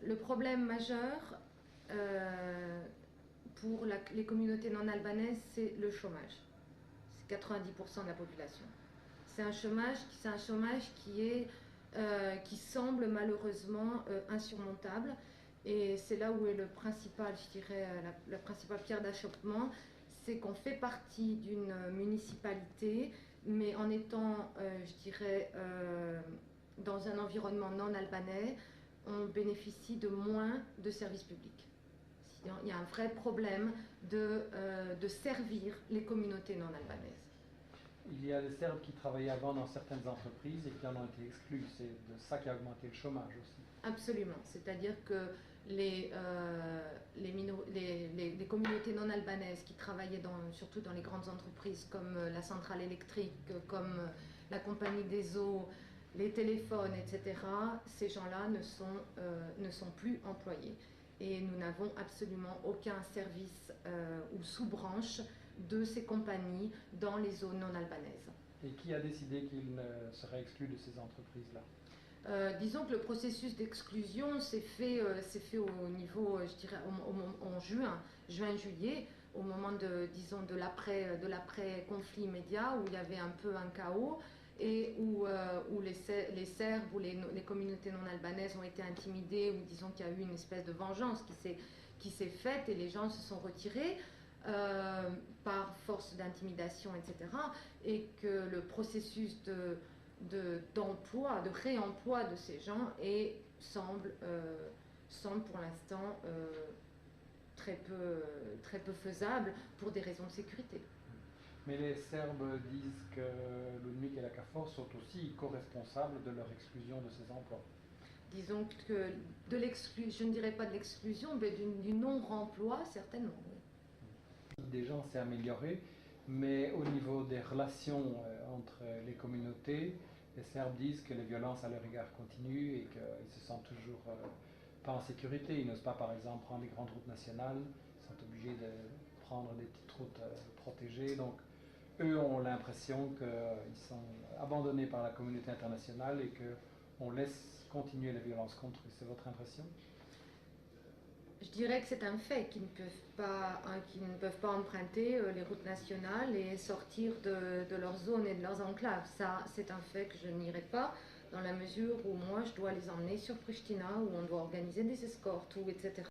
Le problème majeur pour les communautés non albanaises, c'est le chômage. C'est 90% de la population. C'est un chômage qui semble malheureusement insurmontable. Et c'est là où est le principal, je dirais, la principale pierre d'achoppement, c'est qu'on fait partie d'une municipalité, mais en étant, je dirais, dans un environnement non albanais, on bénéficie de moins de services publics. Il y a un vrai problème de servir les communautés non albanaises. Il y a des Serbes qui travaillaient avant dans certaines entreprises et qui en ont été exclus. C'est de ça qui a augmenté le chômage aussi. Absolument. C'est-à-dire que les communautés non albanaises qui travaillaient surtout dans les grandes entreprises comme la centrale électrique, comme la compagnie des eaux, les téléphones, etc., ces gens-là ne sont plus employés. Et nous n'avons absolument aucun service ou sous-branche de ces compagnies dans les zones non albanaises. Et qui a décidé qu'il serait exclu de ces entreprises-là? Disons que le processus d'exclusion s'est fait au niveau, je dirais, en juin-juillet, au moment de l'après-conflit immédiat, où il y avait un peu un chaos et où les Serbes ou les communautés non albanaises ont été intimidées, ou disons qu'il y a eu une espèce de vengeance qui s'est faite et les gens se sont retirés. Par force d'intimidation, etc., et que le processus d'emploi, de réemploi de ces gens semble pour l'instant très peu faisable pour des raisons de sécurité. Mais les Serbes disent que l'UNMIK et la KFOR sont aussi co-responsables de leur exclusion de ces emplois. Disons que je ne dirais pas de l'exclusion, mais du non-remploi, certainement, oui. Des gens s'est amélioré, mais au niveau des relations entre les communautés, les Serbes disent que les violences à leur égard continuent et qu'ils se sentent toujours pas en sécurité. Ils n'osent pas, par exemple, prendre les grandes routes nationales. Ils sont obligés de prendre des petites routes protégées. Donc, eux ont l'impression qu'ils sont abandonnés par la communauté internationale et qu'on laisse continuer les violences contre eux. C'est votre impression? Je dirais que c'est un fait qu'ils ne peuvent pas emprunter les routes nationales et sortir de leur zone et de leurs enclaves. Ça, c'est un fait que je n'irai pas, dans la mesure où moi, je dois les emmener sur Pristina, où on doit organiser des escortes, etc.